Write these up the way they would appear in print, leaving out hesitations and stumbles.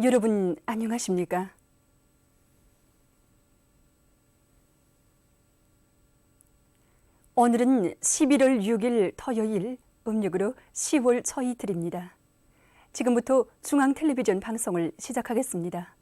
여러분 안녕하십니까? 오늘은 11월 6일 토요일, 음력으로 10월 초이틀입니다. 지금부터 중앙텔레비전 방송을 시작하겠습니다.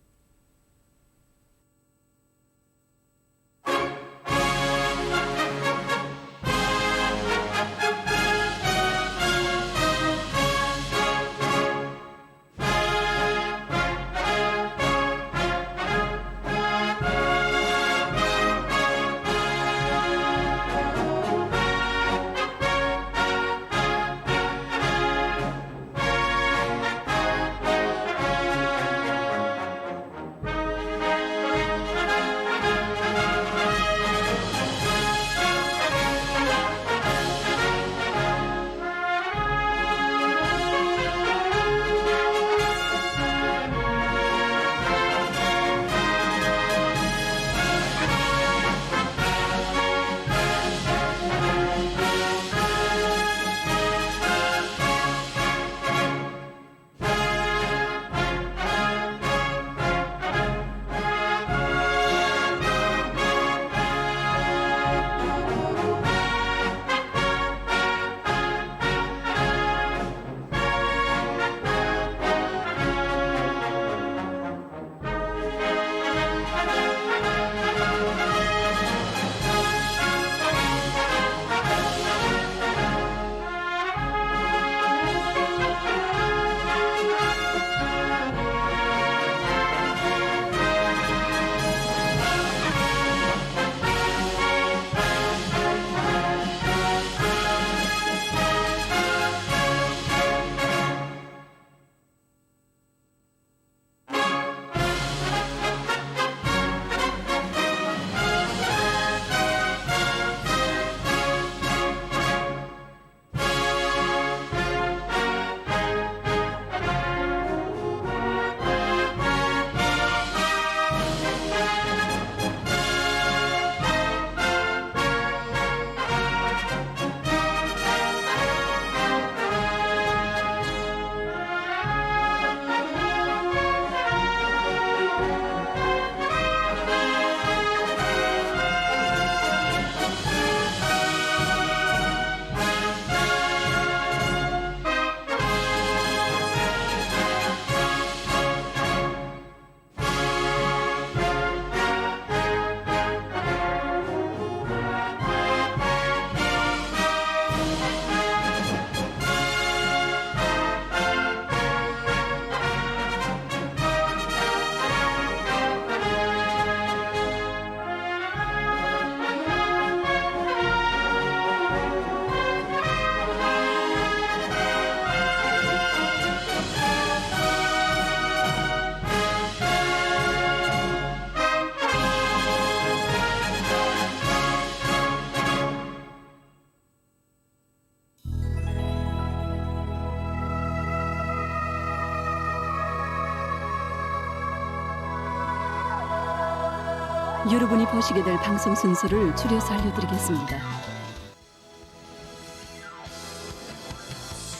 여러분이 보시게 될 방송 순서를 줄여서 알려드리겠습니다.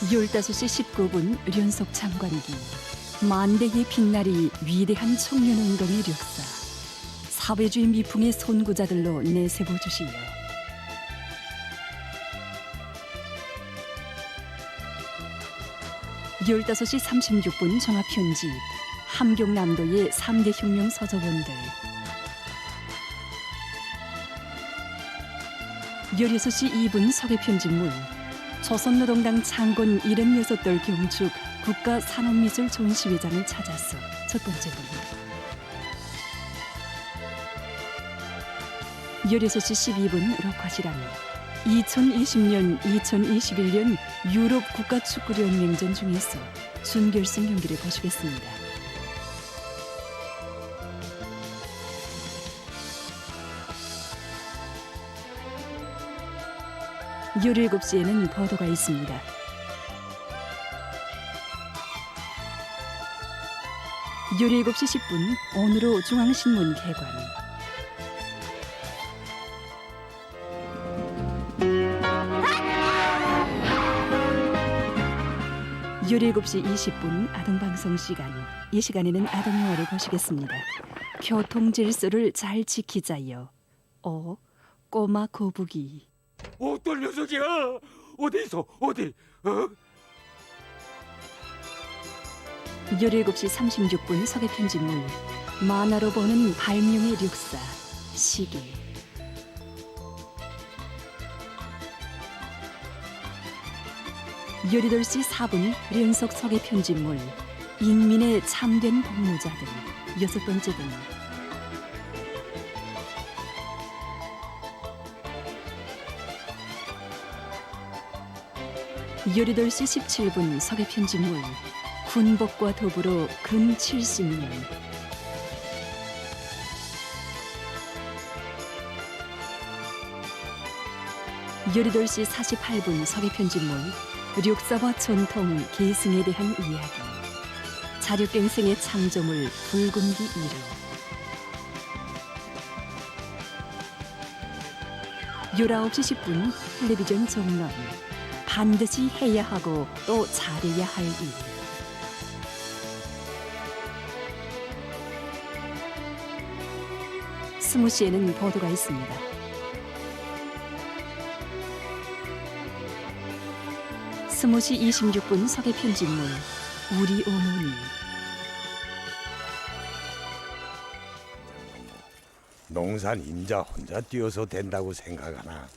15시 19분 륜속 장관기, 만대의 빛날이 위대한 청년운동의 역사, 사회주의 미풍의 선구자들로 내세워 주시오. 15시 36분 종합편집, 함경남도의 3대 혁명 서적원들, 16시 2분 서계편집물, 조선노동당 창건 76돌 경축 국가산업미술 전시회장을 찾아서 첫 번째 분, 16시 12분 록화시라미, 2020년, 2021년 유럽 국가축구연맹전 중에서 준결승 경기를 보시겠습니다. 17시에는 보도가 있습니다. 17시 10분 오늘로 중앙신문 개관, 17시 20분 아동방송 시간. 이 시간에는 아동영화를 보시겠습니다. 교통 질서를 잘 지키자요. 꼬마 거북이. 어떤 녀석이야? 어디 있어? 어디? 17시 36분 서계 편집물. 만화로 보는 발명의 력사. 시계. 18시 4분 연속 서계 편집물. 인민의 참된 복무자들. 6번째 등. 18시 17분 서계 편집물. 군복과 더불어 근 70년. 18시 48분 서계 편집물. 력사와 전통, 계승에 대한 이야기. 자력갱생의 창조물 붉은기 1호. 19시 10분 텔레비전 정론. 반드시 해야 하고 또 잘해야 할 일. 스무시에는 보도가 있습니다. 스무시 26분 서계 편집물. 우리 어머니. 농산 인자 혼자 뛰어서 된다고 생각하나?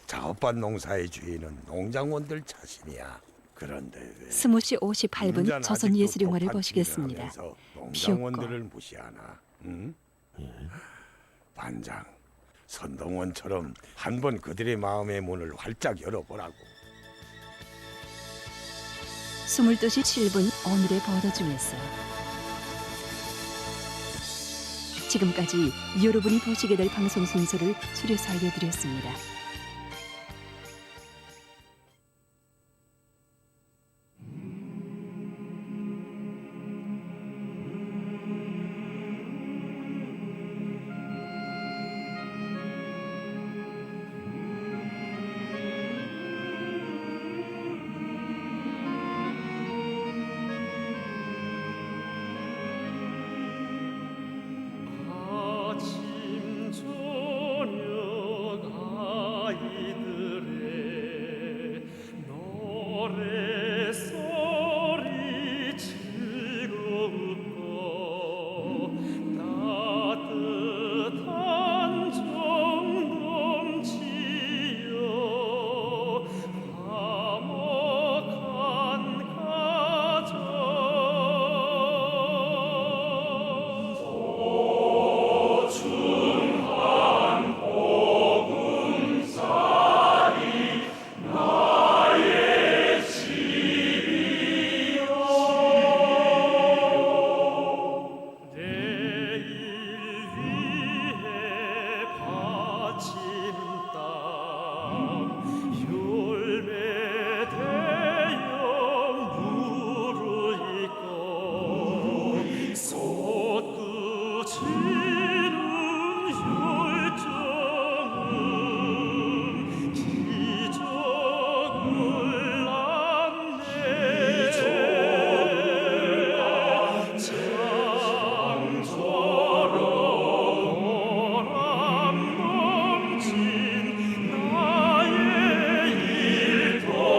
자업반 농사의 주인은 농장원들 자신이야. 그런데 왜 스무시 58분 인자는 조선예술영화를 아직도 보시겠습니다. 하면서 농장원들을 무시하나? 응? 반장, 선동원처럼 한번 그들의 마음의 문을 활짝 열어보라고. 22시 7분 오늘의 보도 중에서 지금까지 여러분이 보시게 될 방송 순서를 추려서 알려드렸습니다. 아침 저녁 아이들의 노래소리 즐겁고 따뜻한 정 넘치어 화목한 가정. 내일 위해 바친 땅 열매 대여 무르익고 솟구치는 열정은 기적을 낳네. 창조로 보람 넘친 나의 일터여.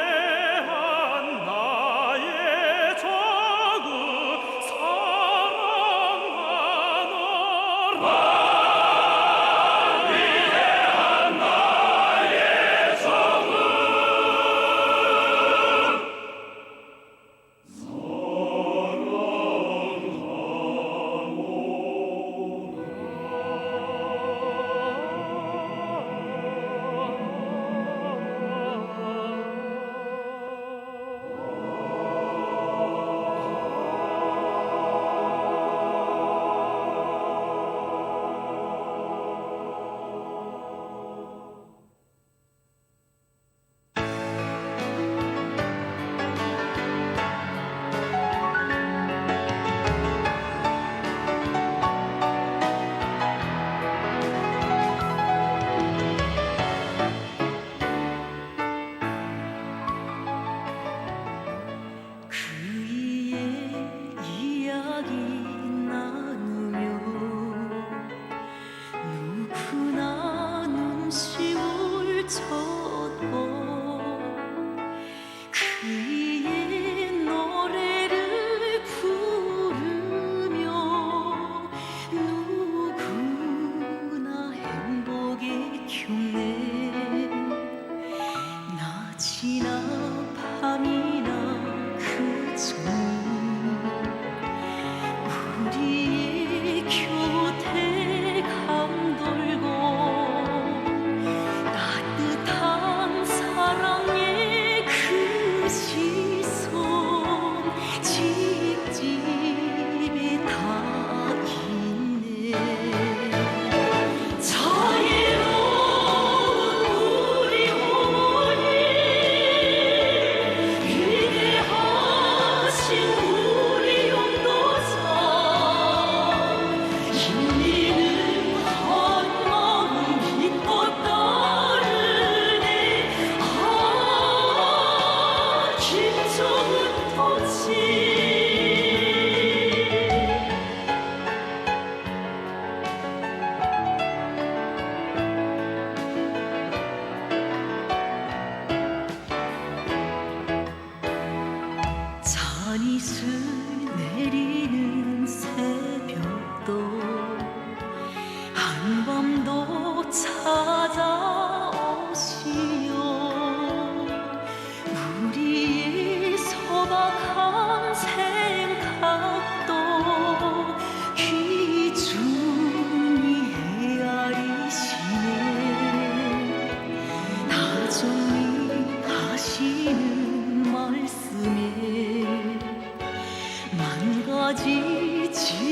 위대한 나의 조국 사랑하노라. 그이의 이야기 나누며 누구나 눈시울 쳤고 그이의 노래를 부르며 누구나 행복의 흉내 낮이나 밤이나 그저 우리의 곁에 감돌고 따뜻한 사랑의 그 시선 집집에 다 있네. 자유로운 우리 어머니 위대하신 우리 용도자 힘있는 한마음 믿고 따르네. 김정은 도치 잔이슬 내리는 새벽도 한밤도 찾아오시오. 우리의 소박한 생각도 귀중히 헤아리시네. 다정히 하시는 말씀에 만 가지 지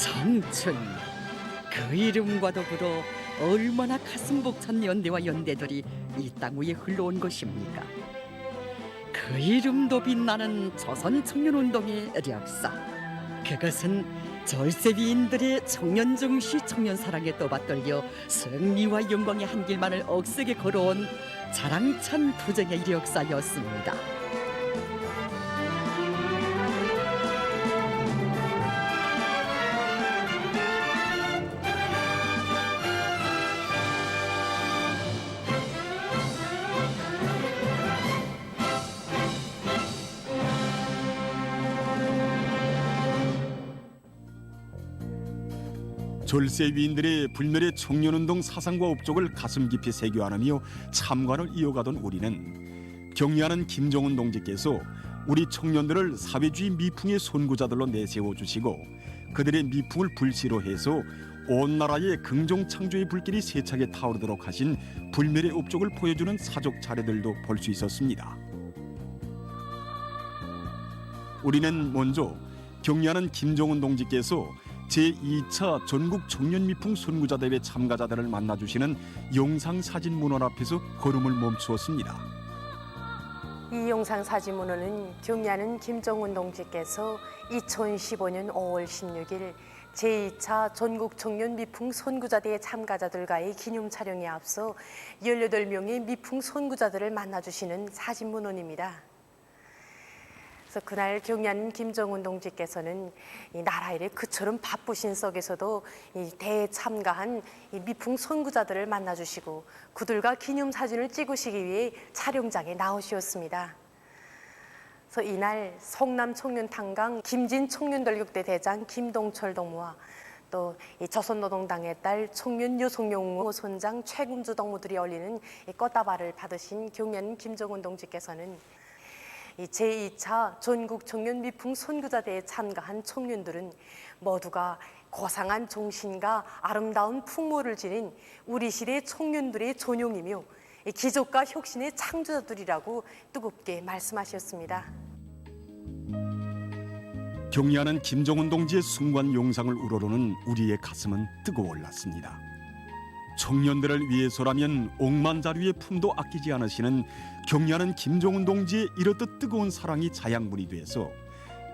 청춘, 그 이름과 더불어 얼마나 가슴 벅찬 연대와 연대들이 이 땅 위에 흘러온 것입니까? 그 이름도 빛나는 조선 청년운동의 역사, 그것은 절세비인들의 청년정시 청년사랑에 떠받들려 승리와 영광의 한 길만을 억세게 걸어온 자랑찬 투쟁의 이력사였습니다. 졸세위인들의 불멸의 청년운동 사상과 업적을 가슴 깊이 새겨 안으며 참관을 이어가던 우리는 경리하는 김정은 동지께서 우리 청년들을 사회주의 미풍의 선구자들로 내세워 주시고 그들의 미풍을 불씨로 해서 온 나라의 긍정 창조의 불길이 세차게 타오르도록 하신 불멸의 업적을 보여주는 사족 차례들도 볼 수 있었습니다. 우리는 먼저 경리하는 김정은 동지께서 제2차 전국 청년미풍 선구자대회 참가자들을 만나주시는 영상사진문원 앞에서 걸음을 멈추었습니다. 이 영상사진문원은 경리하는 김정은 동지께서 2015년 5월 16일 제2차 전국 청년 미풍 선구자대회 참가자들과의 기념 촬영에 앞서 18명의 미풍 선구자들을 만나주시는 사진문원입니다. 그래서 그날 경리하는 김정은 동지께서는 이 나라 일에 그처럼 바쁘신 속에서도 이 대회에 참가한 이 미풍 선구자들을 만나주시고 그들과 기념사진을 찍으시기 위해 촬영장에 나오셨습니다. 그래서 이날 성남 청년탄강 김진 청년돌격대 대장 김동철 동무와 또 이 조선노동당의 딸 청년여성영웅 손장 최군주 동무들이 올리는 이 꽃다발을 받으신 경리하는 김정은 동지께서는 이 제2차 전국 청년 미풍 선구자대회에 참가한 청년들은 모두가 고상한 정신과 아름다운 풍모를 지닌 우리 시대 청년들의 전용이며 기적과 혁신의 창조자들이라고 뜨겁게 말씀하셨습니다. 경리하는 김정은 동지의 숭고한 용상을 우러러는 우리의 가슴은 뜨거워올랐습니다. 청년들을 위해서라면 억만자류의 품도 아끼지 않으시는 경리하는 김정은 동지의 이렇듯 뜨거운 사랑이 자양분이 돼서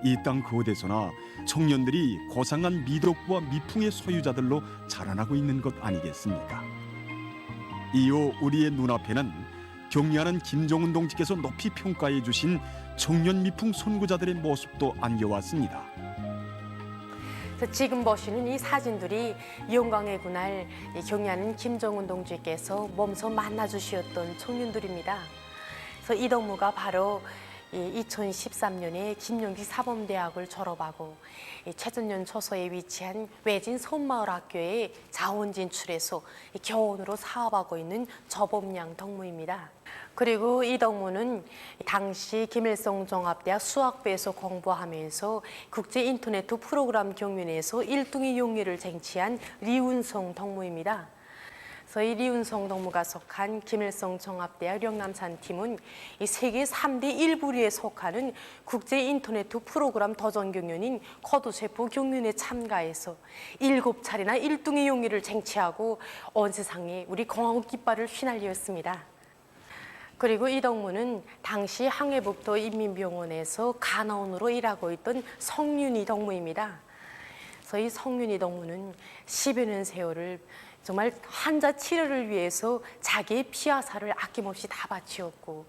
이 땅 그곳에서나 청년들이 고상한 미덕과 미풍의 소유자들로 자라나고 있는 것 아니겠습니까? 이어 우리의 눈앞에는 경리하는 김정은 동지께서 높이 평가해 주신 청년 미풍 선구자들의 모습도 안겨왔습니다. 지금 보시는 이 사진들이 영광의 그날 경리하는 김정은 동지께서 몸소 만나주셨던 청년들입니다. 그래서 이 동무가 바로 2013년에 김용기 사범대학을 졸업하고 최전년 초소에 위치한 외진 손마을학교에 자원 진출해서 교원으로 사업하고 있는 조범양 동무입니다. 그리고 이 동무는 당시 김일성 종합대학 수학부에서 공부하면서 국제 인터넷 프로그램 경연에서 1등의 용의를 쟁취한 리운성 동무입니다. 그래서 이 리운성 동무가 속한 김일성 종합대학 령남산 팀은 이 세계 3대 1부리에 속하는 국제 인터넷 프로그램 도전 경연인 코드셰프 경연에 참가해서 7차례나 1등의 용의를 쟁취하고 온 세상에 우리 공화국 깃발을 휘날렸습니다. 그리고 이 동무는 당시 항해북도 인민병원에서 간호원으로 일하고 있던 성윤희 동무입니다. 그래서 이 성윤희 동무는 10여 년 세월을 정말 환자 치료를 위해서 자기의 피와 살을 아낌없이 다 바치었고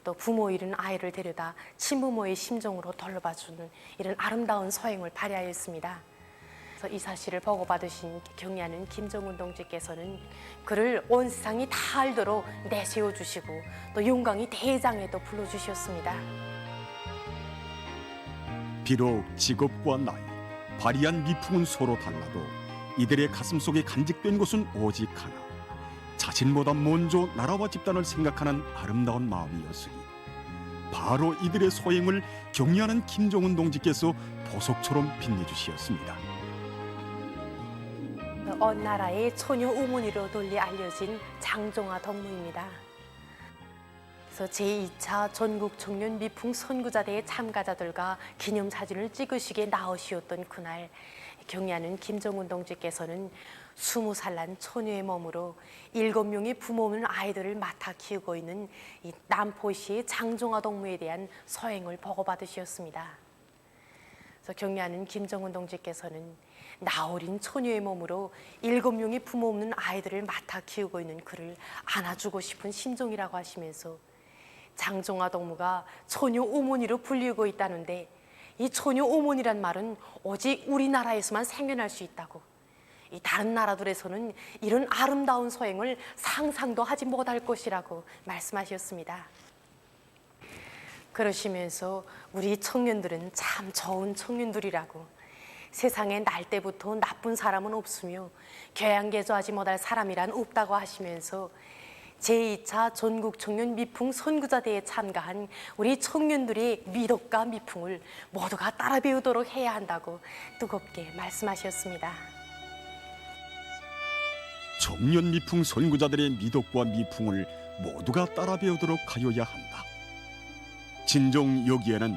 또 부모 잃은 아이를 데려다 친부모의 심정으로 돌봐주는 이런 아름다운 소행을 발휘하였습니다. 이 사실을 보고받으신 경리하는 김정은 동지께서는 그를 온 세상이 다 알도록 내세워주시고 또 영광의 대장에도 불러주셨습니다. 비록 직업과 나이, 발휘한 미풍은 서로 달라도 이들의 가슴 속에 간직된 것은 오직 하나, 자신보다 먼저 나라와 집단을 생각하는 아름다운 마음이었으니 바로 이들의 소행을 경리하는 김정은 동지께서 보석처럼 빛내주시었습니다. 온 나라의 처녀 우문이로 널리 알려진 장종화 동무입니다. 그래서 제2차 전국 청년 미풍 선구자대회 참가자들과 기념사진을 찍으시게 나오시었던 그날 경리하는 김정은 동지께서는 20살 난 처녀의 몸으로 7명의 부모 없는 아이들을 맡아 키우고 있는 이 남포시의 장종화 동무에 대한 서행을 보고받으셨습니다. 그래서 경리하는 김정은 동지께서는 나어린 처녀의 몸으로 7명의 부모 없는 아이들을 맡아 키우고 있는 그를 안아주고 싶은 심정이라고 하시면서 장종화 동무가 처녀 어머니로 불리고 있다는데 이 처녀 어머니란 말은 오직 우리나라에서만 생겨날 수 있다고, 이 다른 나라들에서는 이런 아름다운 소행을 상상도 하지 못할 것이라고 말씀하셨습니다. 그러시면서 우리 청년들은 참 좋은 청년들이라고, 세상에 날 때부터 나쁜 사람은 없으며 교양개조하지 못할 사람이란 없다고 하시면서 제2차 전국 청년 미풍 선구자대회에 참가한 우리 청년들의 미덕과 미풍을 모두가 따라 배우도록 해야 한다고 뜨겁게 말씀하셨습니다. 청년 미풍 선구자들의 미덕과 미풍을 모두가 따라 배우도록 하여야 한다. 진정 여기에는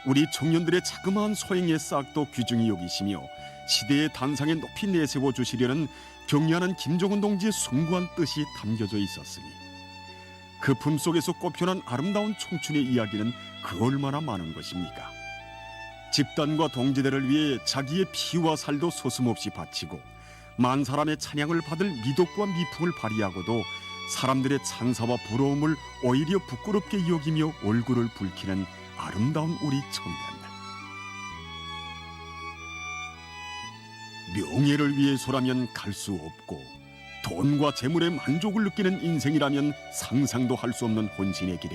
우리 청년들의 자그마한 소행의 싹도 귀중히 여기시며 시대의 단상에 높이 내세워 주시려는 경리하는 김정은 동지의 숭고한 뜻이 담겨져 있었으니 그 품속에서 꼽혀난 아름다운 청춘의 이야기는 그 얼마나 많은 것입니까? 집단과 동지들을 위해 자기의 피와 살도 서슴없이 바치고 만 사람의 찬양을 받을 미덕과 미풍을 발휘하고도 사람들의 찬사와 부러움을 오히려 부끄럽게 여기며 얼굴을 붉히는 아름다운 우리 청년들. 명예를 위해서라면 갈 수 없고 돈과 재물의 만족을 느끼는 인생이라면 상상도 할 수 없는 혼신의 길에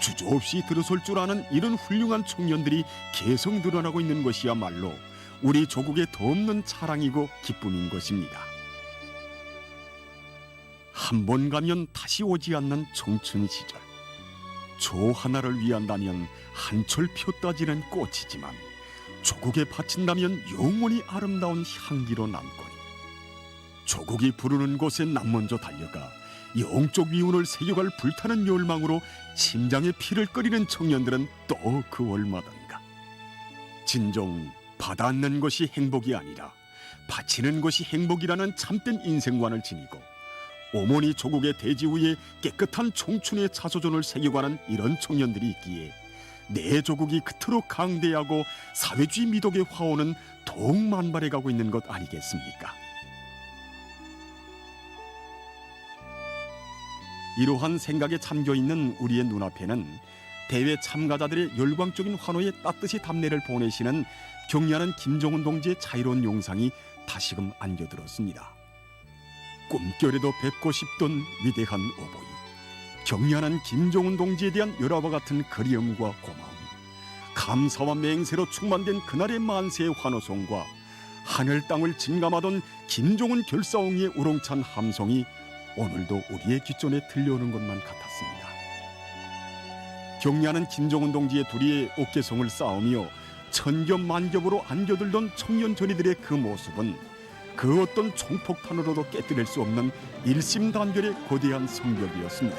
주저없이 들어설 줄 아는 이런 훌륭한 청년들이 계속 늘어나고 있는 것이야말로 우리 조국의 더없는 자랑이고 기쁨인 것입니다. 한 번 가면 다시 오지 않는 청춘 시절, 조 하나를 위한다면 한철 폈다지는 꽃이지만 조국에 바친다면 영원히 아름다운 향기로 남거니, 조국이 부르는 곳에 남 먼저 달려가 영적 위운을 새겨갈 불타는 열망으로 심장에 피를 끓이는 청년들은 또 그 얼마든가. 진정 받아안는 것이 행복이 아니라 바치는 것이 행복이라는 참된 인생관을 지니고 어머니 조국의 대지 위에 깨끗한 청춘의 자소전을 새겨가는 이런 청년들이 있기에 내 조국이 그토록 강대하고 사회주의 미덕의 화원은 더욱 만발해가고 있는 것 아니겠습니까? 이러한 생각에 잠겨있는 우리의 눈앞에는 대회 참가자들의 열광적인 환호에 따뜻이 답례를 보내시는 경리하는 김정은 동지의 자유로운 용상이 다시금 안겨들었습니다. 꿈결에도 뵙고 싶던 위대한 어버이, 경리하는 김정은 동지에 대한 열화와 같은 그리움과 고마움, 감사와 맹세로 충만된 그날의 만세의 환호성과 하늘 땅을 진감하던 김정은 결사옹이의 우렁찬 함성이 오늘도 우리의 귓전에 들려오는 것만 같았습니다. 경리하는 김정은 동지의 둘이의 어깨송을 쌓으며 천겹만겹으로 안겨들던 청년 전이들의 그 모습은 그 어떤 총폭탄으로도 깨뜨릴 수 없는 일심단결의 거대한 성벽이었습니다.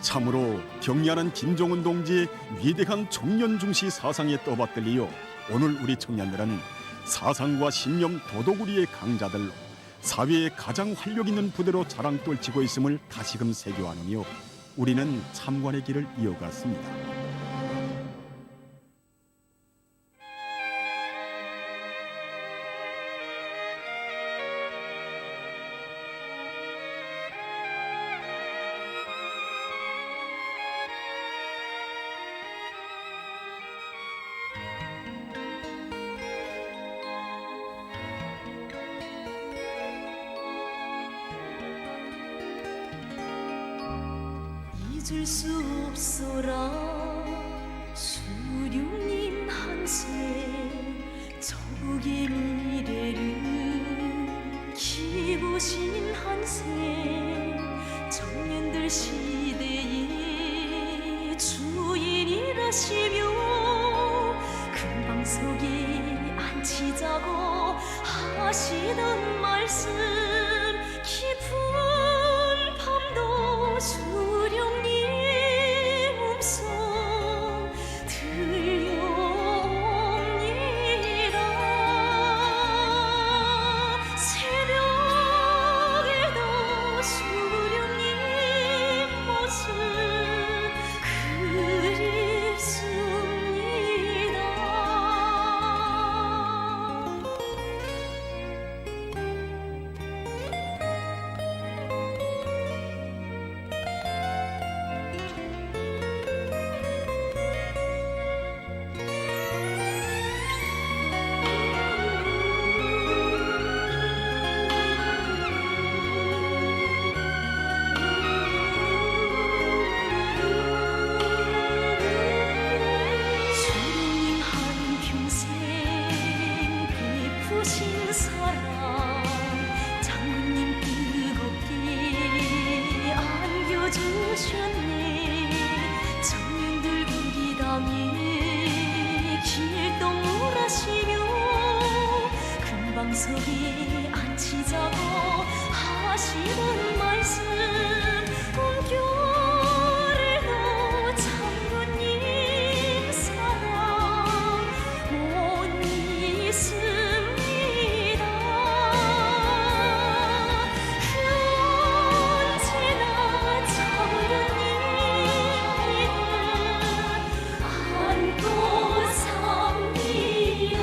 참으로 경리하는 김정은 동지의 위대한 청년 중시 사상에 떠받들리어 오늘 우리 청년들은 사상과 신념 도덕우리의 강자들로 사회의 가장 활력 있는 부대로 자랑 떨치고 있음을 다시금 새겨안으며 우리는 참관의 길을 이어갔습니다. 잊을 수 없소라 수령님 한세, 조국의 미래를 키우신 한세, 청년들 시대의 주인이라시며 금방석에 앉히자고 하시던 말씀, 깊은 밤도 수령님 음성 들려옵니다. 양석이 앉히자고 하시는 말씀 꿈결에도 장군님 사랑 못 잊습니다. 언제나 장군님 안고 삽니다.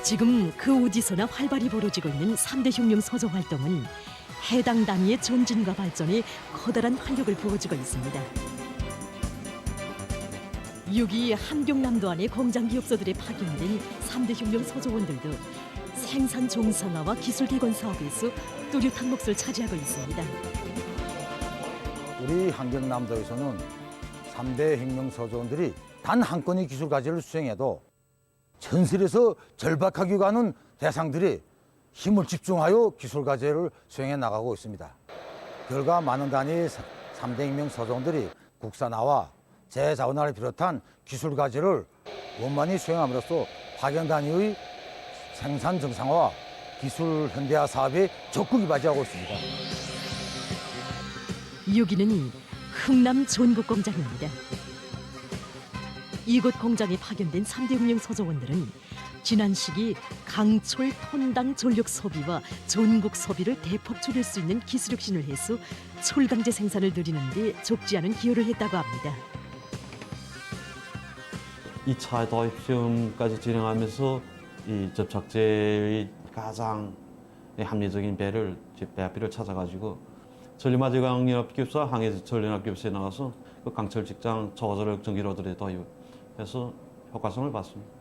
지금 그 어디서나 활발히 벌어지고 있는 3대 혁명 서조 활동은 해당 단위의 전진과 발전에 커다란 활력을 부어주고 있습니다. 6.2 함경남도 안의 공장 기업소들에 파견된 3대 혁명 서조원들도 생산 정상화와 기술 개건 사업에서 뚜렷한 몫을 차지하고 있습니다. 우리 함경남도에서는 3대 혁명 서조원들이 단 한 건의 기술 과제를 수행해도 전설에서 절박하게 가는 대상들이 힘을 집중하여 기술 과제를 수행해 나가고 있습니다. 결과 많은 단위의 3대 혁명 서조원들이 국산화와 재자원화를 비롯한 기술 과제를 원만히 수행함으로써 파견 단위의 생산 정상화와 기술 현대화 사업에 적극 이바지하고 있습니다. 여기는 흥남 전국공장입니다. 이곳 공장에 파견된 3대 혁명 서조원들은 지난 시기 강철 톤당 전력 소비와 전국 소비를 대폭 줄일 수 있는 기술 혁신을 해서 철강제 생산을 늘리는 데 적지 않은 기여를 했다고 합니다. 2차 도입 시험까지 진행하면서 이 접착제의 가장 합리적인 배합비를 찾아가지고 전림화제강연합기업소와 항해전연합기업소에 나가서 그 강철 직장 초저력 전기로들에 도입해서 효과성을 봤습니다.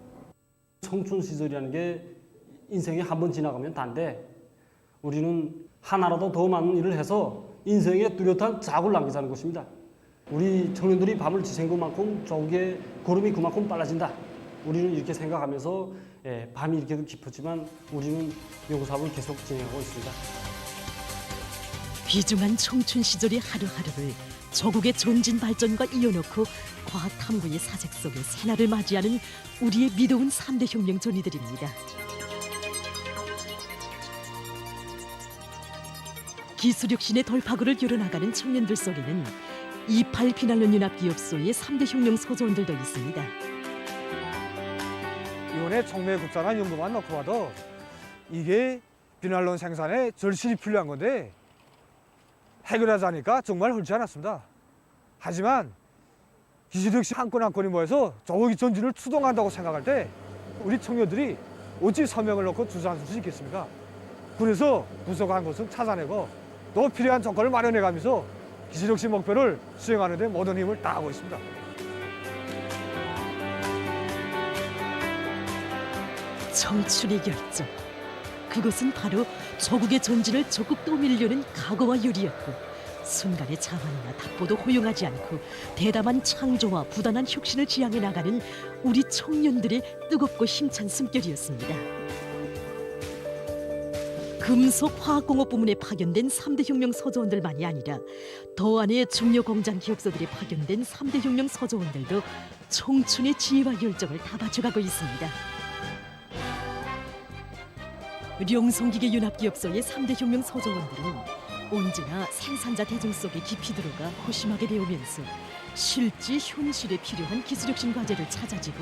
청춘 시절이라는 게 인생에 한 번 지나가면 단데 우리는 하나라도 더 많은 일을 해서 인생에 뚜렷한 자국을 남기자는 것입니다. 우리 청년들이 밤을 지샌 것만큼 조국의 걸음이 그만큼 빨라진다. 우리는 이렇게 생각하면서 밤이 이렇게도 깊었지만 우리는 연구사업을 계속 진행하고 있습니다. 귀중한 청춘 시절의 하루하루를 조국의 전진 발전과 이어놓고 과학 탐구의 사색 속에 새날을 맞이하는 우리의 미도운 3대 혁명 전이들입니다. 기술 혁신의 돌파구를 열어나가는 청년들 속에는 28 비난론 연합기업소의 3대 혁명 서조원들도 있습니다. 이번에 청매 국산화 연구만 넣고 봐도 이게 비난론 생산에 절실히 필요한 건데 해결하자니까 정말 옳지 않았습니다. 하지만 기술혁신 한 건 한 건이 모여서 조국의 전진을 추동한다고 생각할 때 우리 청년들이 어찌 서명을 넣고 주저앉을 수 있겠습니까? 그래서 부족한 것을 찾아내고 또 필요한 조건을 마련해가면서 기술혁신 목표를 수행하는 데 모든 힘을 다하고 있습니다. 청춘의 결정. 그것은 바로 조국의 전진을 적극 떠밀려는 각오와 열의였고 순간의 자만이나 답보도 허용하지 않고 대담한 창조와 부단한 혁신을 지향해 나가는 우리 청년들의 뜨겁고 힘찬 숨결이었습니다. 금속화학공업 부문에 파견된 3대 혁명 서조원들만이 아니라 더 안의 중요 공장 기업소들에 파견된 3대 혁명 서조원들도 청춘의 지혜와 열정을 다 바쳐가고 있습니다. 룡성기계 연합기업소의 3대 혁명 서조원들은 언제나 생산자 대중 속에 깊이 들어가 호심하게 배우면서 실제 현실에 필요한 기술혁신 과제를 찾아지고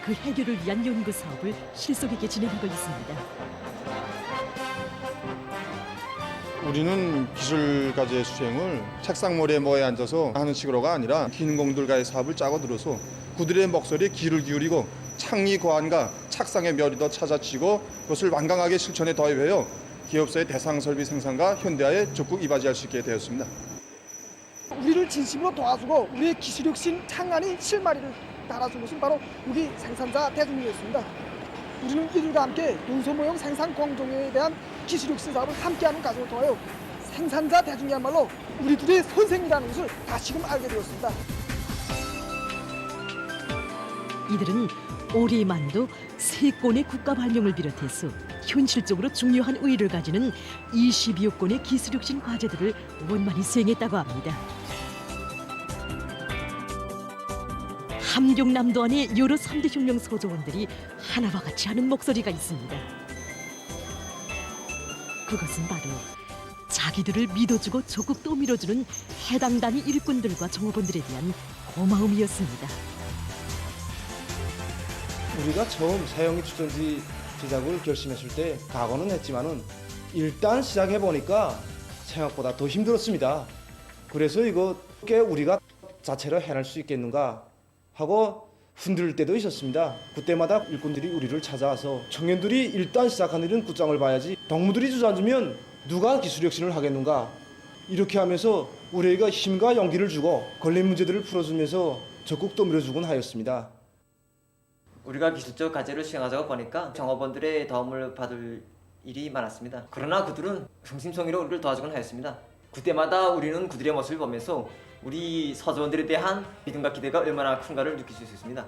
그 해결을 위한 연구사업을 실속 있게 진행하고 있습니다. 우리는 기술과제 수행을 책상머리에 뭐에 앉아서 하는 식으로가 아니라 기능공들과의 사업을 짜고 들어서 그들의 목소리에 귀를 기울이고 창의 고안과 착상의 멸이 더 찾아치고 그것을 완강하게 실천에 도입하여 기업소의 대상 설비 생산과 현대화에 적극 이바지할 수 있게 되었습니다. 우리를 진심으로 도와주고 우리의 기술혁신 창안의 실마리를 달아준 것은 바로 우리 생산자 대중이었습니다. 우리는 이들과 함께 논소모형 생산 공정에 대한 기술혁신 사업을 함께하는 과정을 통하여 생산자 대중이야말로 우리들의 선생이라는 것을 다시금 알게 되었습니다. 이들은 올해만도 3건의 국가 발명을 비롯해서 현실적으로 중요한 의의를 가지는 20여 건의 기술혁신 과제들을 원만히 수행했다고 합니다. 함경남도 안에 여러 3대 혁명 서조원들이 하나와 같이 하는 목소리가 있습니다. 그것은 바로 자기들을 믿어주고 적극 떠밀어주는 해당 단위 일꾼들과 종업원들에 대한 고마움이었습니다. 우리가 처음 사용기 추천지 제작을 결심했을 때 각오는 했지만은 일단 시작해 보니까 생각보다 더 힘들었습니다. 그래서 이거 꽤 우리가 자체로 해낼 수 있겠는가 하고 흔들 때도 있었습니다. 그때마다 일꾼들이 우리를 찾아와서 청년들이 일단 시작한 일은 굿장을 봐야지 동무들이 주저앉으면 누가 기술혁신을 하겠는가, 이렇게 하면서 우리에게 힘과 용기를 주고 걸린 문제들을 풀어주면서 적극 떠밀어주곤 하였습니다. 우리가 기술적 과제를 수행하자고 보니까 종업원들의 도움을 받을 일이 많았습니다. 그러나 그들은 성심성의로 우리를 도와주곤 하였습니다. 그때마다 우리는 그들의 모습을 보면서 우리 서조원들에 대한 믿음과 기대가 얼마나 큰가를 느낄 수 있습니다.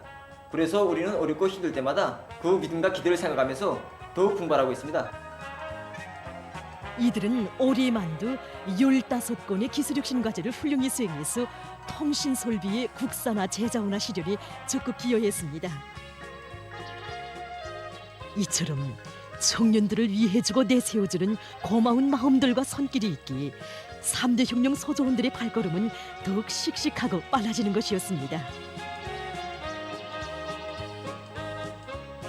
그래서 우리는 어렵고 힘들 때마다 그 믿음과 기대를 생각하면서 더욱 분발하고 있습니다. 이들은 올해만도 15건의 기술혁신 과제를 훌륭히 수행해서 통신솔비의 국산화 제자원화 시련이 적극 기여했습니다. 이처럼 청년들을 위해주고 내세워주는 고마운 마음들과 손길이 있기에 3대 혁명 서조원들의 발걸음은 더욱 씩씩하고 빨라지는 것이었습니다.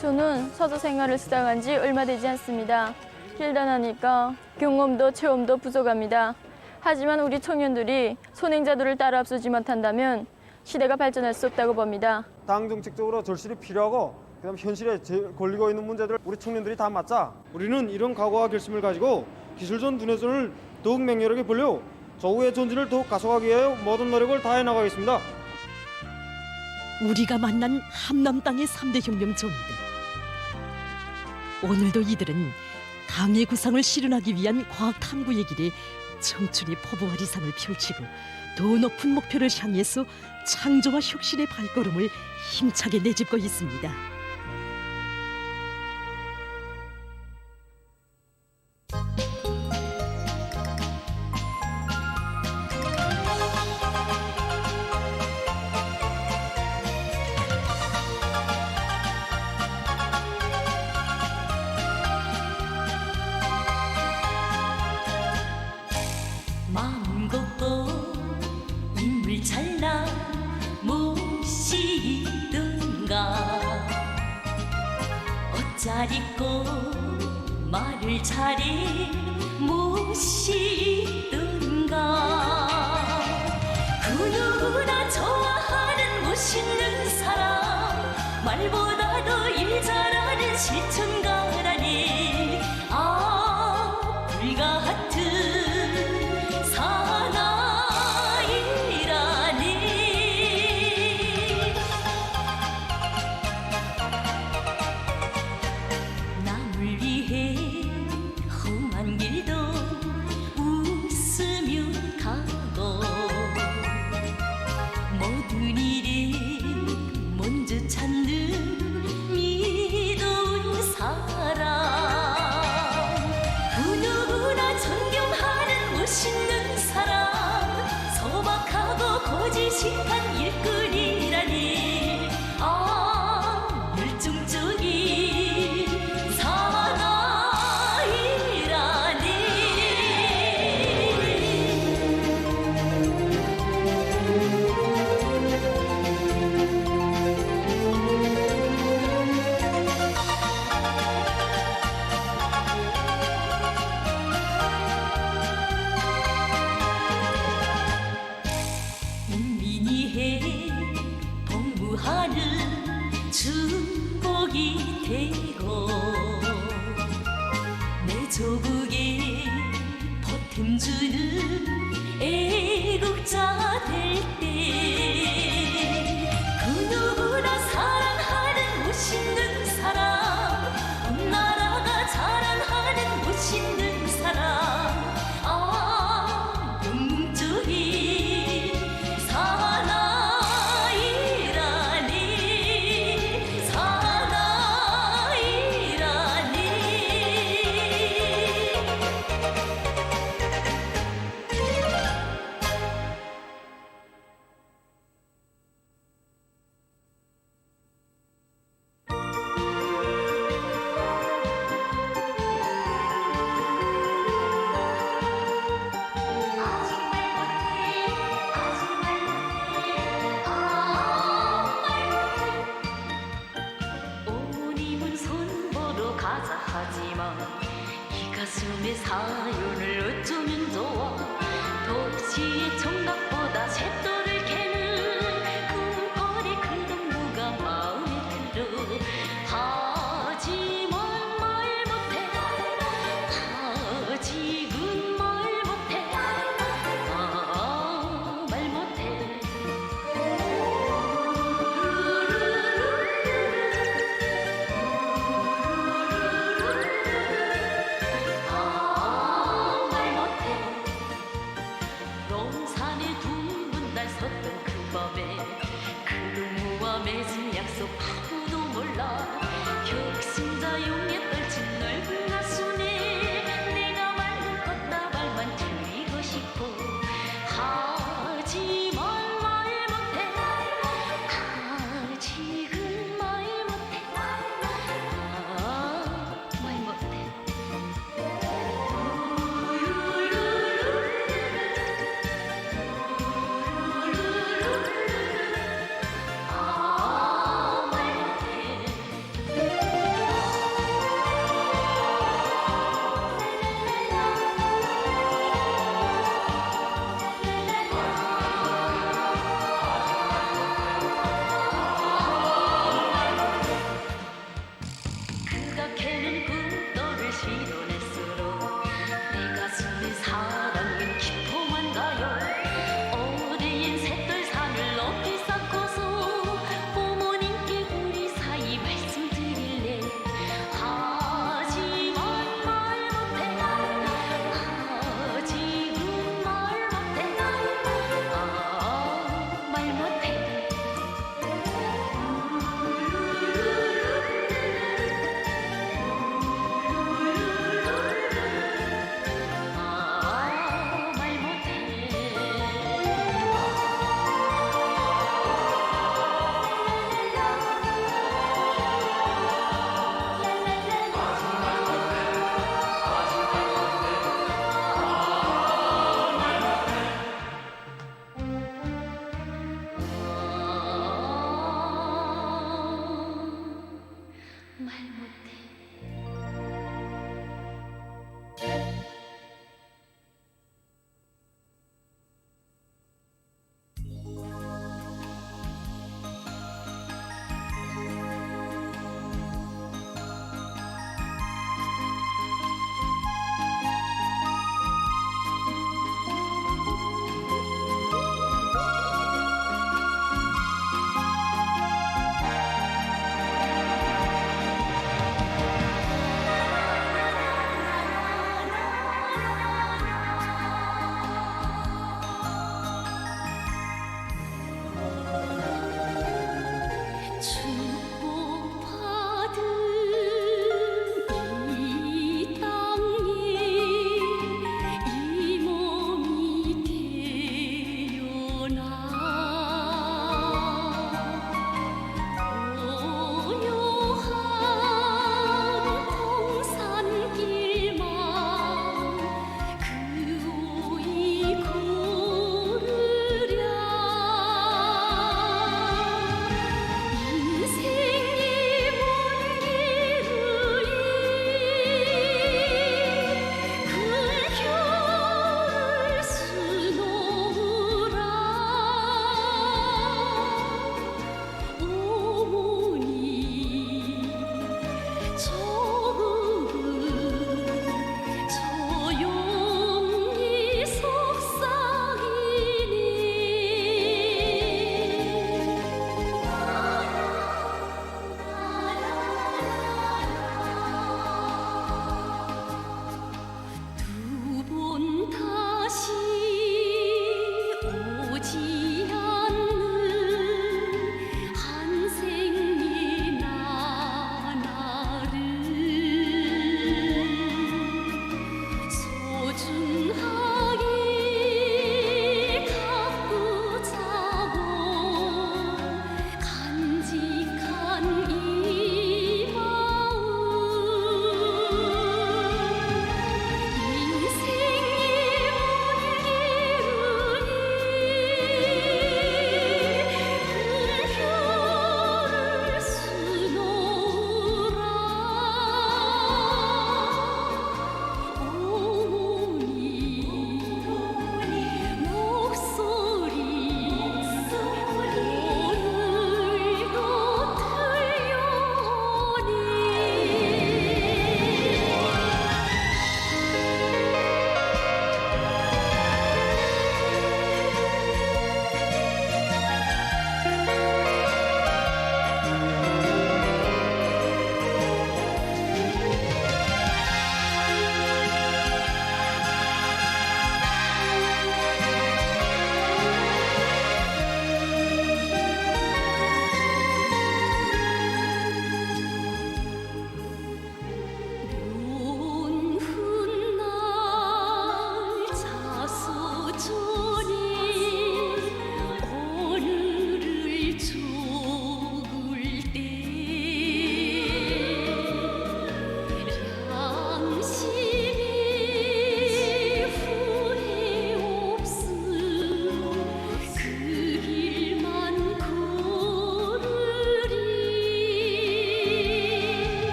저는 서조 생활을 시작한 지 얼마 되지 않습니다. 길다나니까 경험도 체험도 부족합니다. 하지만 우리 청년들이 선행자들을 따라 앞서지 못한다면 시대가 발전할 수 없다고 봅니다. 당 정책적으로 절실히 필요하고 그다음 현실에 걸리고 있는 문제들 우리 청년들이 다 맞자 우리는 이런 각오와 결심을 가지고 기술전 두뇌전을 더욱 맹렬하게 벌려 조국의 전진을 더욱 가속하기 위하여 모든 노력을 다해 나가겠습니다. 우리가 만난 함남 땅의 3대 혁명 존들. 오늘도 이들은 당의 구상을 실현하기 위한 과학 탐구의 길에 청춘의 포부와 리상을 펼치고 더 높은 목표를 향해서 창조와 혁신의 발걸음을 힘차게 내딛고 있습니다. 마음 곱고 인물 찰나 무시든가 옷잘 입고 말을 잘해 무시든가 그 누구나 좋아하는 멋있는 사람 말보다도 일 잘하는 실천가라니 아 불같은 고지식한 일꾼이라니 아 열정적인 축복이 되고 내 조국에 보탬 주는 애국자 될 때 그 누구나 사랑하는 멋있는 사람 온 나라가 자랑하는 멋있는 사람 아 영웅적인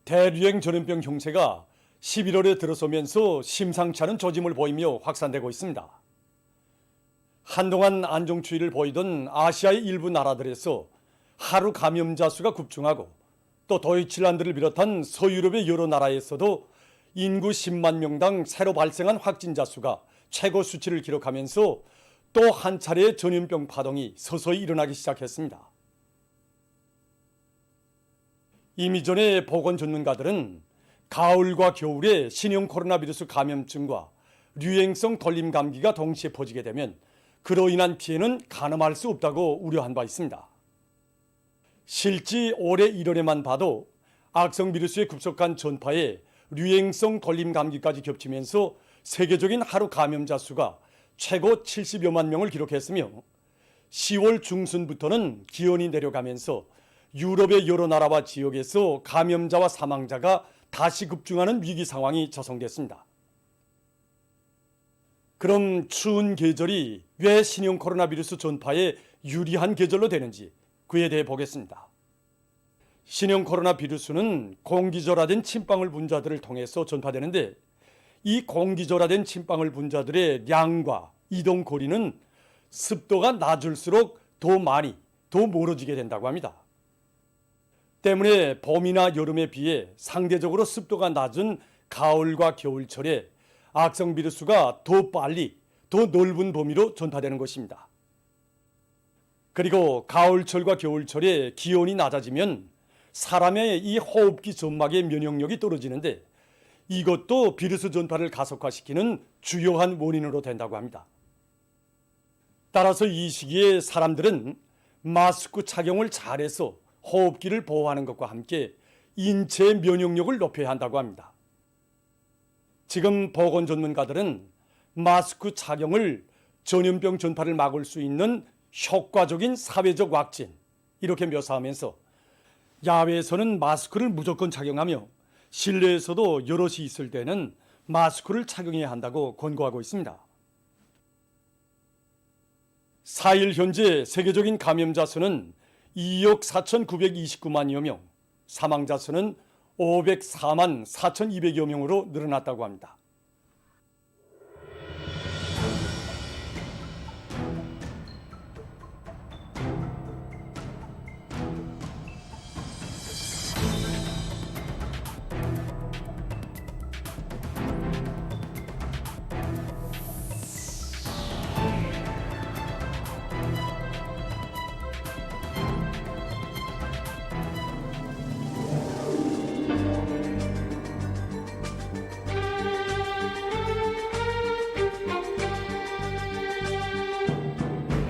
대류행 전염병 형세가 11월에 들어서면서 심상치 않은 조짐을 보이며 확산되고 있습니다. 한동안 안정추이를 보이던 아시아의 일부 나라들에서 하루 감염자 수가 급증하고 또 도이칠란드를 비롯한 서유럽의 여러 나라에서도 인구 10만 명당 새로 발생한 확진자 수가 최고 수치를 기록하면서 또 한 차례의 전염병 파동이 서서히 일어나기 시작했습니다. 이미 전에 보건 전문가들은 가을과 겨울에 신형 코로나 바이러스 감염증과 유행성 돌림 감기가 동시에 퍼지게 되면 그로 인한 피해는 가늠할 수 없다고 우려한 바 있습니다. 실제 올해 1월에만 봐도 악성 바이러스의 급속한 전파에 유행성 돌림 감기까지 겹치면서 세계적인 하루 감염자 수가 최고 70여만 명을 기록했으며 10월 중순부터는 기온이 내려가면서 유럽의 여러 나라와 지역에서 감염자와 사망자가 다시 급증하는 위기 상황이 조성됐습니다. 그럼 추운 계절이 왜 신형 코로나 바이러스 전파에 유리한 계절로 되는지 그에 대해 보겠습니다. 신형 코로나 바이러스는 공기절하된 침방울 분자들을 통해서 전파되는데 이 공기절하된 침방울 분자들의 양과 이동 거리는 습도가 낮을수록 더 많이, 더 멀어지게 된다고 합니다. 때문에 봄이나 여름에 비해 상대적으로 습도가 낮은 가을과 겨울철에 악성 바이러스가 더 빨리, 더 넓은 범위로 전파되는 것입니다. 그리고 가을철과 겨울철에 기온이 낮아지면 사람의 이 호흡기 점막의 면역력이 떨어지는데 이것도 바이러스 전파를 가속화시키는 주요한 원인으로 된다고 합니다. 따라서 이 시기에 사람들은 마스크 착용을 잘해서 호흡기를 보호하는 것과 함께 인체의 면역력을 높여야 한다고 합니다. 지금 보건 전문가들은 마스크 착용을 전염병 전파를 막을 수 있는 효과적인 사회적 왁진 이렇게 묘사하면서 야외에서는 마스크를 무조건 착용하며 실내에서도 여럿이 있을 때는 마스크를 착용해야 한다고 권고하고 있습니다. 4일 현재 세계적인 감염자 수는 2억 4,929만여 명, 사망자 수는 504만 4,200여 명으로 늘어났다고 합니다.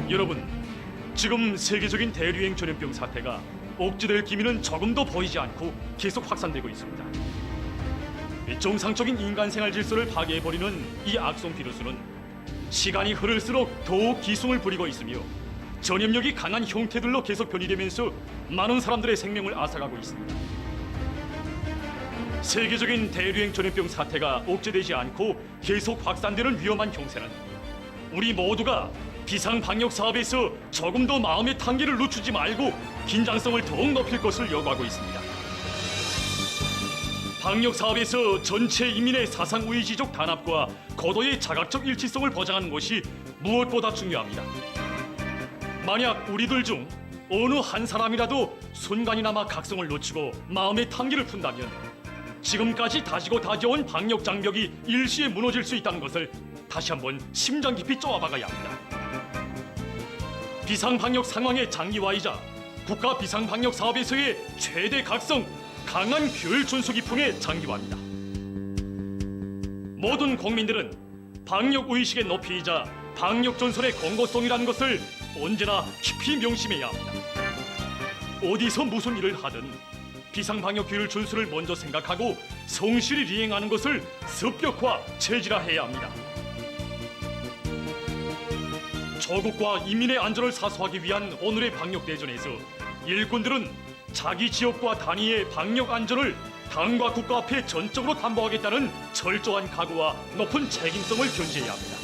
여러분, 지금 세계적인 대류행 전염병 사태가 억제될 기미는 조금도 보이지 않고 계속 확산되고 있습니다. 정상적인 인간 생활 질서를 파괴해버리는 이 악성 바이러스는 시간이 흐를수록 더욱 기승을 부리고 있으며 전염력이 강한 형태들로 계속 변이되면서 많은 사람들의 생명을 앗아가고 있습니다. 세계적인 대류행 전염병 사태가 억제되지 않고 계속 확산되는 위험한 형세는 우리 모두가 비상방역 사업에서 조금 더 마음의 tan계를 늦추지 말고 긴장성을 더욱 높일 것을 요구하고 있습니다. 방역 사업에서 전체 인민의 사상의지적 단합과 고도의 자각적 일치성을 보장하는 것이 무엇보다 중요합니다. 만약 우리들 중 어느 한 사람이라도 순간이나마 각성을 놓치고 마음의 tan계를 푼다면 지금까지 다지고 다져온 방역 장벽이 일시에 무너질 수 있다는 것을 다시 한번 심장 깊이 쪼아박아야 합니다. 비상방역 상황의 장기화이자 국가 비상방역 사업에서의 최대 각성, 강한 규율 준수 기풍의 장기화입니다. 모든 국민들은 방역 의식의 높이이자 방역 전선의 공고성이라는 것을 언제나 깊이 명심해야 합니다. 어디서 무슨 일을 하든 비상방역 규율 준수를 먼저 생각하고 성실히 이행하는 것을 습격화, 체질화해야 합니다. 조국과 인민의 안전을 사수하기 위한 오늘의 방역 대전에서 일꾼들은 자기 지역과 단위의 방역 안전을 당과 국가 앞에 전적으로 담보하겠다는 철저한 각오와 높은 책임성을 견지해야 합니다.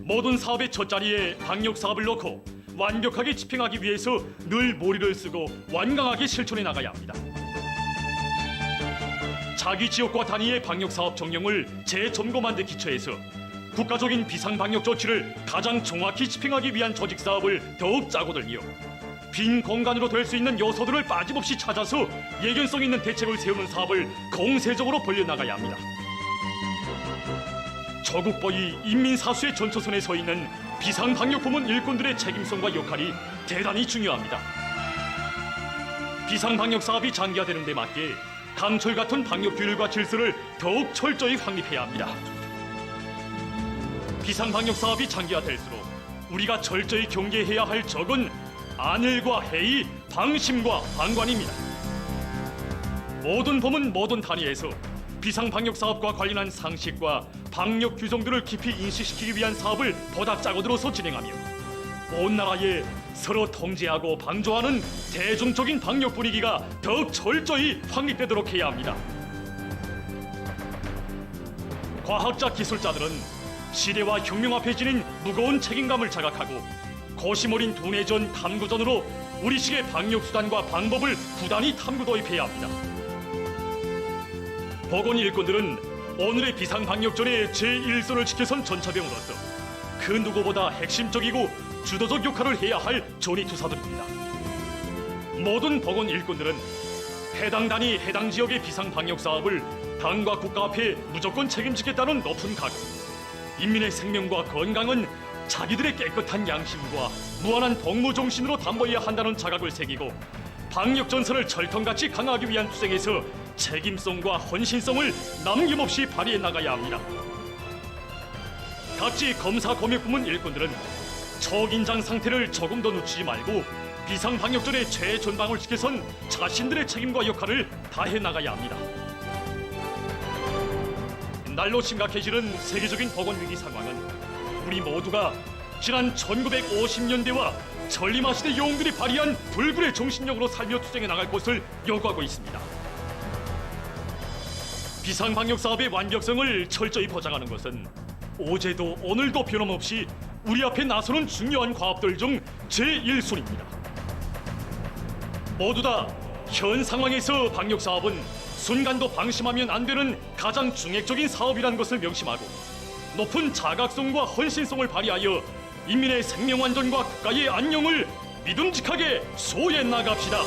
모든 사업의 첫자리에 방역 사업을 놓고 완벽하게 집행하기 위해서 늘 머리를 쓰고 완강하게 실천해 나가야 합니다. 자기 지역과 단위의 방역사업 정령을 재점검한 데 기초해서 국가적인 비상방역 조치를 가장 정확히 집행하기 위한 조직사업을 더욱 짜고 들며 빈 공간으로 될 수 있는 요소들을 빠짐없이 찾아서 예견성 있는 대책을 세우는 사업을 공세적으로 벌려나가야 합니다. 조국보위 인민사수의 전초선에 서 있는 비상방역부문 일꾼들의 책임성과 역할이 대단히 중요합니다. 비상방역사업이 장기화되는 데 맞게 강철 같은 방역규율과 질서를 더욱 철저히 확립해야 합니다. 비상방역사업이 장기화될수록 우리가 철저히 경계해야 할 적은 안일과 해이, 방심과 방관입니다. 모든 부문 모든 단위에서 비상방역사업과 관련한 상식과 방역 규정들을 깊이 인식시키기 위한 사업을 보다 짜고 들어서 진행하며 온 나라에 서로 통제하고 방조하는 대중적인 방역 분위기가 더욱 철저히 확립되도록 해야 합니다. 과학자, 기술자들은 시대와 혁명 앞에 지닌 무거운 책임감을 자각하고 고심 어린 두뇌전, 탐구전으로 우리식의 방역수단과 방법을 부단히 탐구 도입해야 합니다. 보건 일꾼들은 오늘의 비상방역전의 제1선을 지켜선 전차병으로서 그 누구보다 핵심적이고 주도적 역할을 해야 할 전위투사들입니다. 모든 보건 일꾼들은 해당 단위, 해당 지역의 비상방역 사업을 당과 국가 앞에 무조건 책임지겠다는 높은 각오, 인민의 생명과 건강은 자기들의 깨끗한 양심과 무한한 복무 정신으로 담보해야 한다는 자각을 새기고 방역 전선을 철통같이 강화하기 위한 투쟁에서 책임성과 헌신성을 남김없이 발휘해 나가야 합니다. 각지 검사 검역 부문 일꾼들은 초긴장 상태를 조금도 늦추지 말고 비상방역전의 최전방을 지켜선 자신들의 책임과 역할을 다해 나가야 합니다. 날로 심각해지는 세계적인 보건위기 상황은 우리 모두가 지난 1950년대와 전림하시대 영웅들이 발휘한 불굴의 정신력으로 살며 투쟁해 나갈 것을 요구하고 있습니다. 비상방역 사업의 완벽성을 철저히 보장하는 것은 어제도 오늘도 변함없이 우리 앞에 나서는 중요한 과업들 중 제1순위입니다. 모두 다 현 상황에서 방역 사업은 순간도 방심하면 안 되는 가장 중핵적인 사업이라는 것을 명심하고 높은 자각성과 헌신성을 발휘하여 인민의 생명 안전과 국가의 안녕을 믿음직하게 수호해 나갑시다.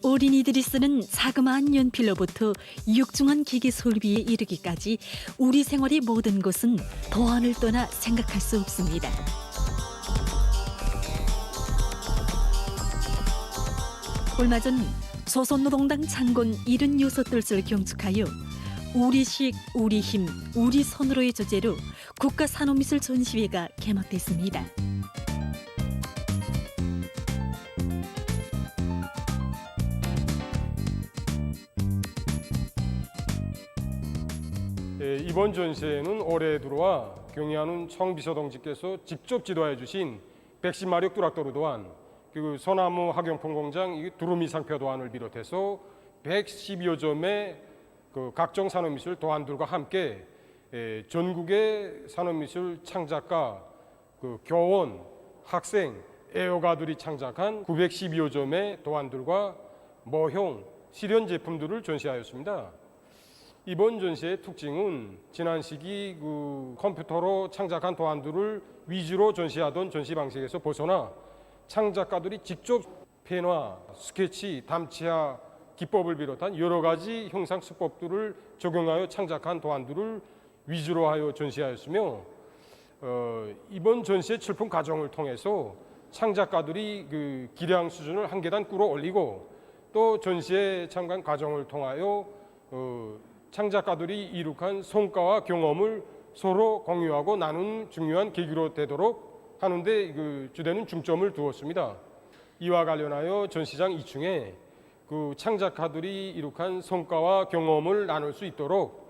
어린이들이 쓰는 자그마한 연필로부터 육중한 기계 설비에 이르기까지 우리 생활의 모든 것은 도안을 떠나 생각할 수 없습니다. 얼마 전 조선노동당 창건 76뜻을 경축하여 우리식, 우리힘, 우리손으로의 주제로 국가산업미술 전시회가 개막됐습니다. 이번 전시회는 올해 들어와 경의하는 청비서동지께서 직접 지도해 주신 110마력 뚜락도로 도안, 그리고 소나무 학용품 공장 두루미 상표 도안을 비롯해서 110여 점의 그 각종 산업미술 도안들과 함께 전국의 산업미술 창작가, 그 교원, 학생, 애호가들이 창작한 912여 점의 도안들과 모형, 실현 제품들을 전시하였습니다. 이번 전시의 특징은 지난 시기 그 컴퓨터로 창작한 도안들을 위주로 전시하던 전시 방식에서 벗어나 창작가들이 직접 펜화, 스케치, 담치화 기법을 비롯한 여러 가지 형상 수법들을 적용하여 창작한 도안들을 위주로 하여 전시하였으며 이번 전시의 출품 과정을 통해서 창작가들이 그 기량 수준을 한 계단 끌어올리고 또 전시에 참관 과정을 통하여 창작가들이 이룩한 성과와 경험을 서로 공유하고 나누는 중요한 계기로 되도록 하는데 그 주되는 중점을 두었습니다. 이와 관련하여 전시장 2층에 그 창작가들이 이룩한 성과와 경험을 나눌 수 있도록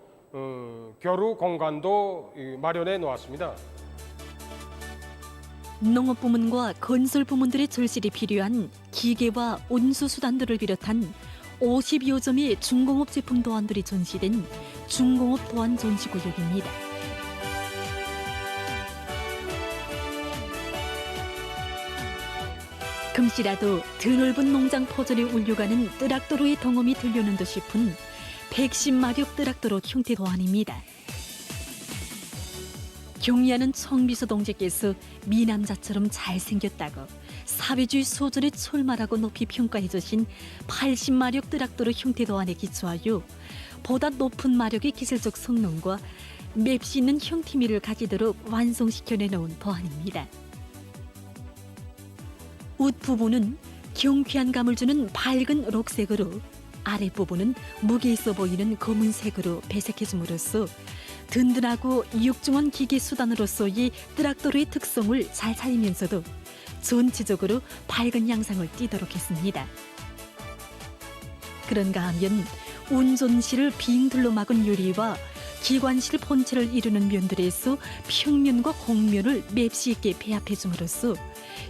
교류 공간도 마련해 놓았습니다. 농업 부문과 건설 부문들의 절실히 필요한 기계와 운수 수단들을 비롯한 50여 점의 중공업 제품 도안들이 전시된 중공업 도안 전시구역입니다. 금시라도 드넓은 농장 포전에 울려가는 뜨락도로의 덩어미 들려는 듯 싶은 110마력 뜨락도로 형태 도안입니다. 경리하는 청비서 동지께서 미남자처럼 잘생겼다고 사회주의 소절의 출마라고 높이 평가해 주신 80마력 뜨락도로 형태 도안에 기초하여 보다 높은 마력의 기술적 성능과 맵시 있는 형태미를 가지도록 완성시켜내놓은 도안입니다. 옷 부분은 경쾌한 감을 주는 밝은 녹색으로 아랫부분은 무게 있어 보이는 검은색으로 배색해줌으로써 든든하고 육중한 기계 수단으로서의 뜨락도로의 특성을 잘 살리면서도 전체적으로 밝은 양상을 띠도록 했습니다. 그런가 하면 운전실을 빙들로 막은 유리와 기관실 본체를 이루는 면들에서 평면과 곡면을 맵시 있게 배합해줌으로써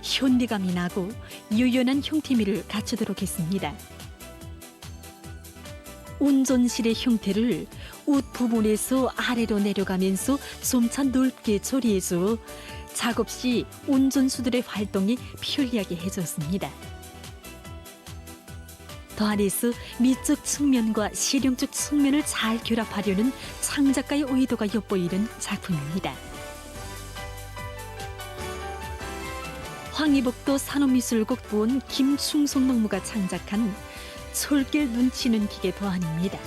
현대감이 나고 유연한 형태미를 갖추도록 했습니다. 운전실의 형태를 옷 부분에서 아래로 내려가면서 점차 넓게 조리해서 작업 시 운전수들의 활동이 편리하게 해줬습니다. 도안에서 미적 측면과 실용적 측면을 잘 결합하려는 창작가의 의도가 엿보이는 작품입니다. 황희복도 산업미술국 부원 김충송 농무가 창작한 철길 눈치는 기계 도안입니다.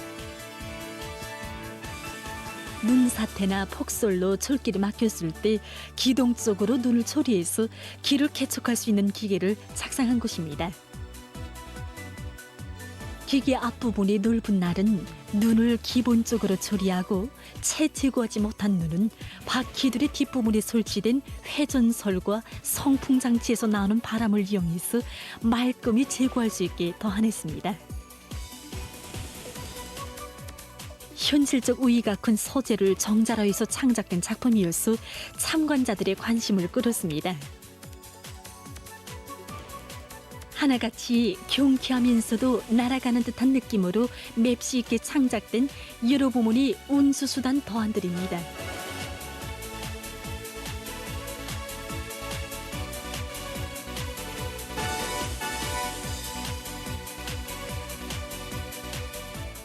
눈사태나 폭설로 철길이 막혔을 때 기동적으로 눈을 조리해서 길을 개척할 수 있는 기계를 작성한 것입니다. 기계 앞부분이 넓은 날은 눈을 기본적으로 조리하고 채 제거하지 못한 눈은 바퀴들의 뒷부분에 설치된 회전설과 성풍장치에서 나오는 바람을 이용해서 말끔히 제거할 수 있게 도안했습니다. 현실적 의의가 큰 소재를 정자로해서 창작된 작품이어서 참관자들의 관심을 끌었습니다. 하나같이 경쾌하면서도 날아가는 듯한 느낌으로 맵시 있게 창작된 여러 부문이 운수수단 도안들입니다.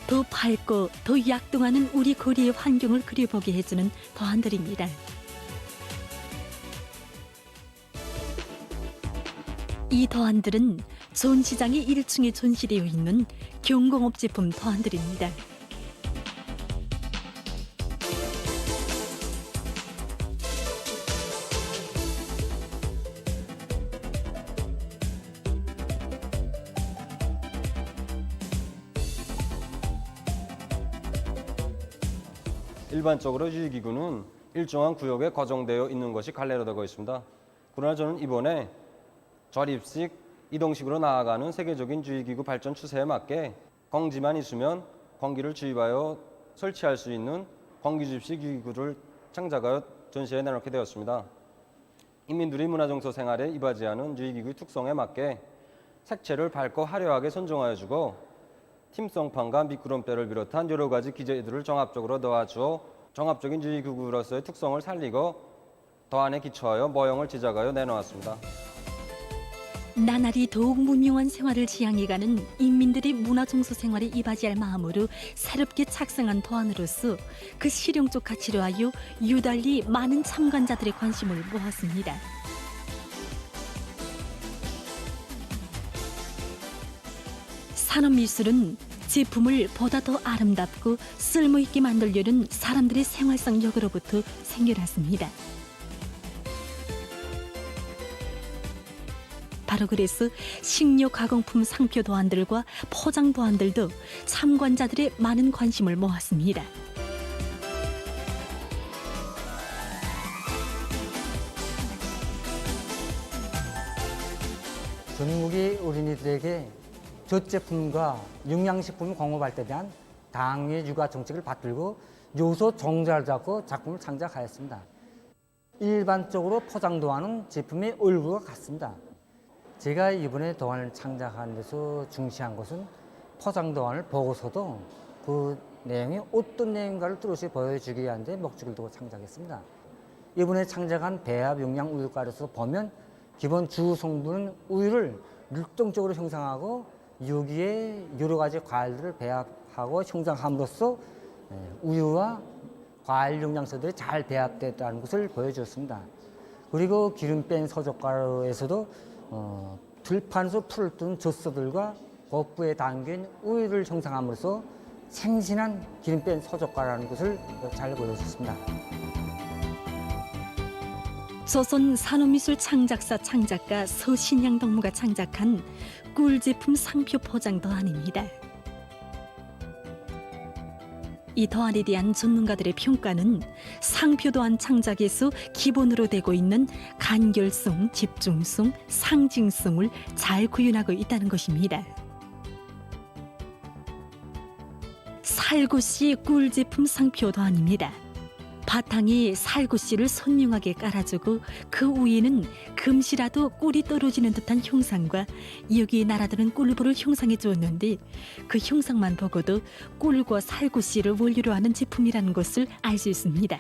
더 밝고 더 약동하는 우리 거리의 환경을 그려보게 해주는 도안들입니다. 이 도안들은 전시장의 1층에 전시되어 있는 경공업 제품 도안들입니다. 일반적으로 유기기구는 일정한 구역에 과정되어 있는 것이 관례로 되고 있습니다. 그러나 저는 이번에 좌립식, 이동식으로 나아가는 세계적인 주유기구 발전 추세에 맞게 공지만 있으면 공기를 주입하여 설치할 수 있는 공기주입식 유기구를 창작하여 전시에 내놓게 되었습니다. 인민들이 문화정서 생활에 이바지하는 유기기구의 특성에 맞게 색채를 밝고 화려하게 선정하여 주고 팀성판과 미끄럼대를 비롯한 여러 가지 기재들을 종합적으로 넣어주어 종합적인 유기기구로서의 특성을 살리고 도안에 기초하여 모형을 제작하여 내놓았습니다. 나날이 더욱 무명한 생활을 지향해가는 인민들의 문화정서 생활에 이바지할 마음으로 새롭게 착성한 도안으로서 그 실용적 가치로 하여 유달리 많은 참관자들의 관심을 모았습니다. 산업미술은 제품을 보다 더 아름답고 쓸모있게 만들려는 사람들의 생활상 욕구로부터 생겨났습니다. 바로 그래서 식료 가공품 상표 도안들과 포장 도안들도 참관자들의 많은 관심을 모았습니다. 전국의 어린이들에게 젖제품과 영양식품 공급할 때 대한 당의 육아 정책을 받들고 요소 정자를 잡고 작품을 창작하였습니다. 일반적으로 포장 도안은 제품의 얼굴과 같습니다. 제가 이번에 도안을 창작하는 데서 중시한 것은 포장 도안을 보고서도 그 내용이 어떤 내용인가를 뚜렷이 보여주기 위한 데 목적을 두고 창작했습니다. 이번에 창작한 배합 영양 우유가루에서 보면 기본 주 성분은 우유를 율동적으로 형성하고 여기에 여러 가지 과일들을 배합하고 형성함으로써 우유와 과일 영양소들이 잘 배합됐다는 것을 보여주었습니다. 그리고 기름 뺀 소젓가루에서도 들판에서 풀을 뜬 젖소들과 복부에 담긴 우유를 형성함으로써 생신한 기름 뺀 소젓가루라는 것을 잘 보여줬습니다. 조선 산업미술 창작사 창작가 서신양 동무가 창작한 꿀제품 상표 포장 도안입니다. 이 도안에 대한 전문가들의 평가는 상표 도안 창작에서 기본으로 되고 있는 간결성, 집중성, 상징성을 잘 구현하고 있다는 것입니다. 살구씨 꿀제품 상표 도안입니다. 바탕에 살구씨를 선명하게 깔아주고 그 위에는 금시라도 꿀이 떨어지는 듯한 형상과 여기에 날아드는 꿀벌을 형상해 주었는데 그 형상만 보고도 꿀과 살구씨를 원료로 하는 제품이라는 것을 알 수 있습니다.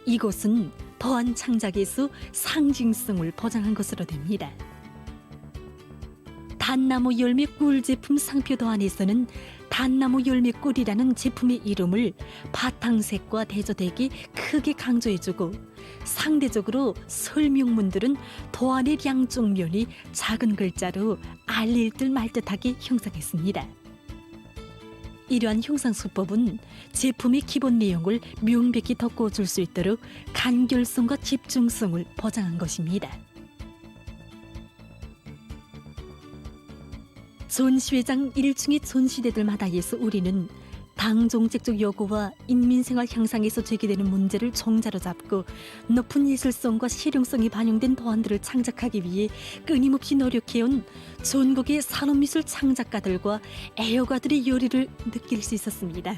이것은 도안 창작에서 상징성을 보장한 것으로 됩니다. 단나무 열매 꿀 제품 상표 도안에서는 단나무 열매 꿀이라는 제품의 이름을 바탕색과 대조되게 크게 강조해주고 상대적으로 설명문들은 도안의 양쪽 면이 작은 글자로 알릴 듯 말 듯하게 형상했습니다. 이러한 형상 수법은 제품의 기본 내용을 명백히 덮어줄 수 있도록 간결성과 집중성을 보장한 것입니다. 전시회장 1층의 전시대들마다에서 우리는 당정책적 요구와 인민생활 향상에서 제기되는 문제를 종자로 잡고 높은 예술성과 실용성이 반영된 도안들을 창작하기 위해 끊임없이 노력해온 전국의 산업미술 창작가들과 애호가들의 요리를 느낄 수 있었습니다.